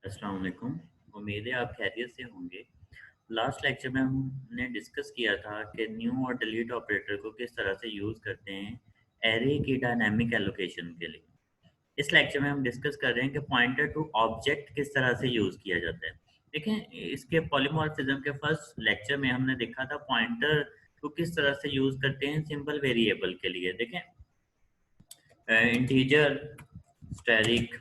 अस्सलाम वालेकुम। उम्मीद है आप खैरियत से होंगे। लास्ट लेक्चर में हमने डिस्कस किया था कि न्यू और डिलीट ऑपरेटर को किस तरह से यूज़ करते हैं एरे की डायनामिक एलोकेशन के लिए। इस लेक्चर में हम डिस्कस कर रहे हैं कि पॉइंटर टू ऑब्जेक्ट किस तरह से यूज़ किया जाता है। देखें, इसके पॉलीमॉर्फिज्म के फर्स्ट लेक्चर में हमने देखा था पॉइंटर को किस तरह से यूज़ करते हैं सिंपल वेरिएबल के लिए। देखें, इंटीजर स्टैटिक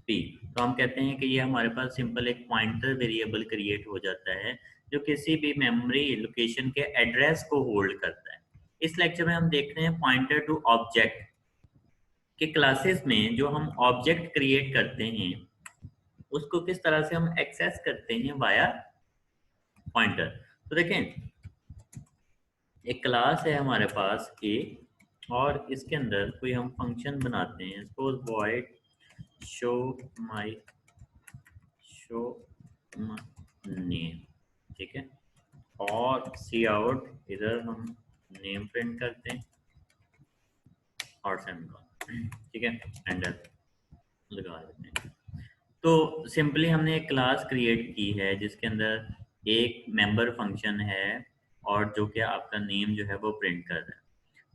पी, तो हम कहते हैं कि ये हमारे पास सिंपल एक पॉइंटर वेरिएबल क्रिएट हो जाता है जो किसी भी मेमोरी लोकेशन के एड्रेस को होल्ड करता है। इस लेक्चर में हम देख रहे हैं पॉइंटर टू ऑब्जेक्ट के क्लासेस में जो हम ऑब्जेक्ट क्रिएट करते हैं उसको किस तरह से हम एक्सेस करते हैं वाया पॉइंटर। तो देखें, एक क्लास है हमारे पास ए और इसके अंदर कोई हम फंक्शन बनाते हैं, suppose void show my show name, ठीक है। और सी आउट, इधर हम नेम प्रिंट करते हैं और सेमीकोलन, ठीक है, एंटर लगा देते हैं। तो सिंपली हमने एक क्लास क्रिएट की है जिसके अंदर एक मेंबर फंक्शन है और जो कि आपका नेम जो है वो प्रिंट कर रहा है।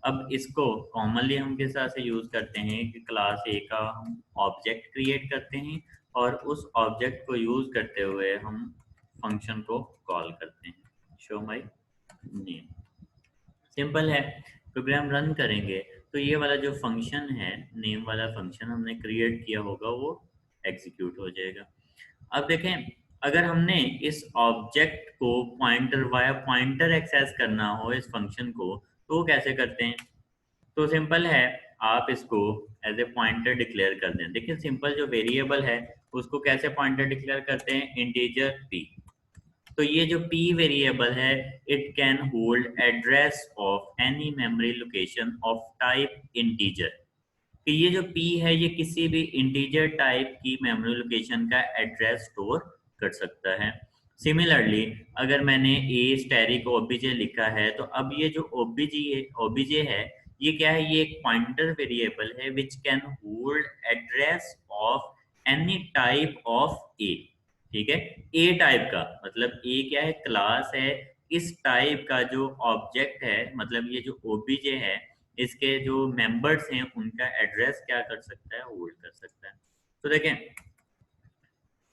अब इसको कॉमनली हम किस तरह से यूज़ करते हैं कि क्लास ए का हम ऑब्जेक्ट क्रिएट करते हैं और उस ऑब्जेक्ट को यूज़ करते हुए हम फंक्शन को कॉल करते हैं, शो माई नेम। सिंपल है। प्रोग्राम रन करेंगे तो ये वाला जो फंक्शन है, नेम वाला फंक्शन हमने क्रिएट किया होगा, वो एग्जीक्यूट हो जाएगा। अब देखें, अगर हमने इस ऑब्जेक्ट को पॉइंटर वाया पॉइंटर एक्सेस करना हो इस फंक्शन को, तो वो कैसे करते हैं? तो सिंपल है, आप इसको एज ए पॉइंटर डिक्लेयर कर दें। देखिए, सिंपल जो वेरिएबल है उसको कैसे पॉइंटर डिक्लेयर करते हैं? Integer P. तो ये जो p वेरिएबल है, it can hold address of any memory location of type integer. कि ये जो p है ये किसी भी इंटीजर टाइप की मेमोरी लोकेशन का एड्रेस स्टोर कर सकता है। सिमिलरली, अगर मैंने a स्टैटिक ओबीजे लिखा है, तो अब ये जो ओबीजे है ये क्या है? ये एक पॉइंटर वेरिएबल है which can hold address of any type of a, ठीक है। ए टाइप का मतलब ए क्या है? क्लास है। इस टाइप का जो ऑब्जेक्ट है, मतलब ये जो ओबीजे है, इसके जो मेंबर्स हैं उनका एड्रेस क्या कर सकता है? होल्ड कर सकता है। तो देखें,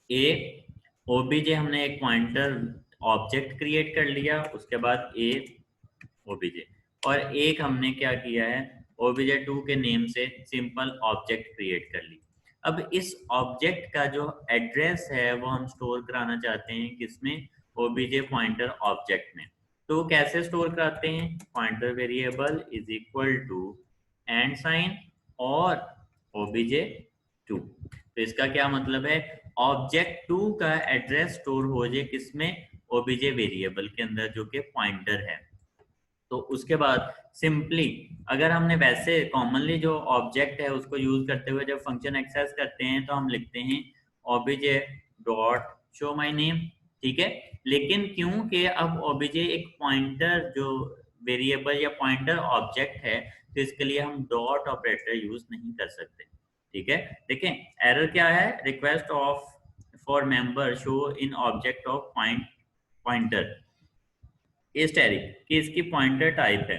ए ओबीजे हमने एक पॉइंटर ऑब्जेक्ट क्रिएट कर लिया, उसके बाद ए ओबीजे, और एक हमने क्या किया है? ओबीजे 2 के नेम से सिंपल ऑब्जेक्ट क्रिएट कर ली। अब इस ऑब्जेक्ट का जो एड्रेस है वो हम स्टोर कराना चाहते हैं किसमें? ओबीजे पॉइंटर ऑब्जेक्ट में। तो कैसे स्टोर कराते हैं? Pointer variable is equal to and sign और ओबीजे 2। तो इसका क्या मतलब है? ऑब्जेक्ट 2 का एड्रेस स्टोर हो जाए किसमें? ओबीजे वेरिएबल के अंदर, जो कि पॉइंटर है। तो उसके बाद सिंपली, अगर हमने वैसे कॉमनली जो ऑब्जेक्ट है उसको यूज करते हुए जब फंक्शन एक्सेस करते हैं तो हम लिखते हैं OBJ dot show my name, ठीक है। लेकिन क्योंकि अब ओबीजे एक पॉइंटर जो वेरिएबल या पॉइंटर ऑब्जेक्ट है, तो इसके लिए हम डॉट ऑपरेटर यूज नहीं कर सकते, ठीक है। देखें, एरर क्या है? Request of for member show in object of pointer static कि इसकी पॉइंटर टाइप है।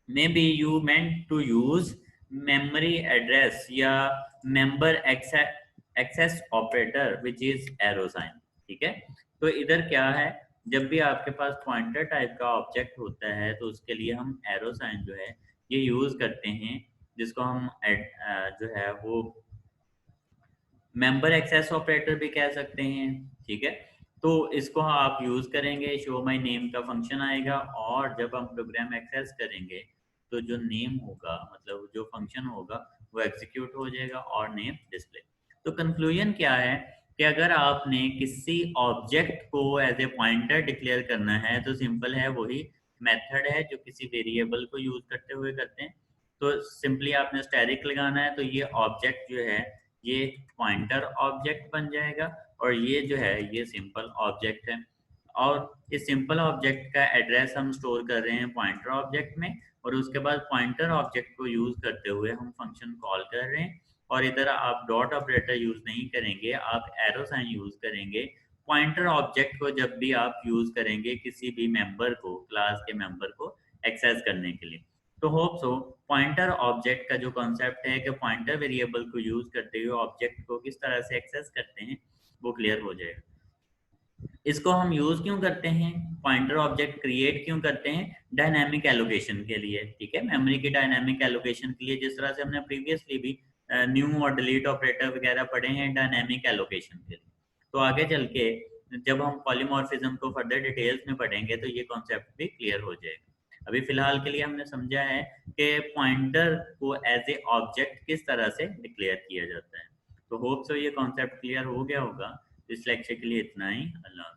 May be you meant to use memory address या member access operator which is arrow sign, ठीक है। तो इधर क्या है? जब भी आपके पास पॉइंटर टाइप का ऑब्जेक्ट होता है तो उसके लिए हम एरो साइन जो है ये यूज करते हैं, जिसको हम जो है वो मेंबर एक्सेस ऑपरेटर भी कह सकते हैं, ठीक है। तो इसको आप यूज करेंगे, शो माई नेम का फंक्शन आएगा और जब हम प्रोग्राम एक्सेस करेंगे तो जो नेम होगा, मतलब जो फंक्शन होगा, वो एग्जीक्यूट हो जाएगा और नेम डिस्प्ले। तो कंक्लूजन क्या है कि अगर आपने किसी ऑब्जेक्ट को एज ए पॉइंटर डिक्लेयर करना है तो सिंपल है, वही मेथड है जो किसी वेरिएबल को यूज करते हुए करते हैं। तो सिंपली आपने स्टैटिक लगाना है, तो ये ऑब्जेक्ट जो है ये पॉइंटर ऑब्जेक्ट बन जाएगा और ये जो है ये सिंपल ऑब्जेक्ट है। और इस सिंपल ऑब्जेक्ट का एड्रेस हम स्टोर कर रहे हैं पॉइंटर ऑब्जेक्ट में, और उसके बाद पॉइंटर ऑब्जेक्ट को यूज करते हुए हम फंक्शन कॉल कर रहे हैं और इधर आप डॉट ऑपरेटर यूज नहीं करेंगे, आप एरो साइन यूज करेंगे पॉइंटर ऑब्जेक्ट को जब भी आप यूज करेंगे किसी भी मेंबर को, क्लास के मेंबर को एक्सेस करने के लिए। तो होप सो पॉइंटर ऑब्जेक्ट का जो कॉन्सेप्ट है कि पॉइंटर वेरिएबल को यूज करते हुए ऑब्जेक्ट को किस तरह से एक्सेस करते हैं वो क्लियर हो जाएगा। इसको हम यूज क्यों करते हैं, पॉइंटर ऑब्जेक्ट क्रिएट क्यों करते हैं, डायनामिक एलोकेशन के लिए, ठीक है, मेमोरी की डायनामिक एलोकेशन के लिए, जिस तरह से हमने प्रीवियसली भी न्यू और डिलीट ऑपरेटर वगैरह पढ़े हैं डायनामिक एलोकेशन के लिए। तो आगे चल के जब हम पॉलीमॉर्फिज्म को फर्दर डिटेल्स में पढ़ेंगे तो ये कॉन्सेप्ट भी क्लियर हो जाएगा। अभी फिलहाल के लिए हमने समझा है कि पॉइंटर को एज ए ऑब्जेक्ट किस तरह से डिक्लेयर किया जाता है। तो होप सो ये कॉन्सेप्ट क्लियर हो गया होगा। इस लेक्चर के लिए इतना ही। अल्लाह।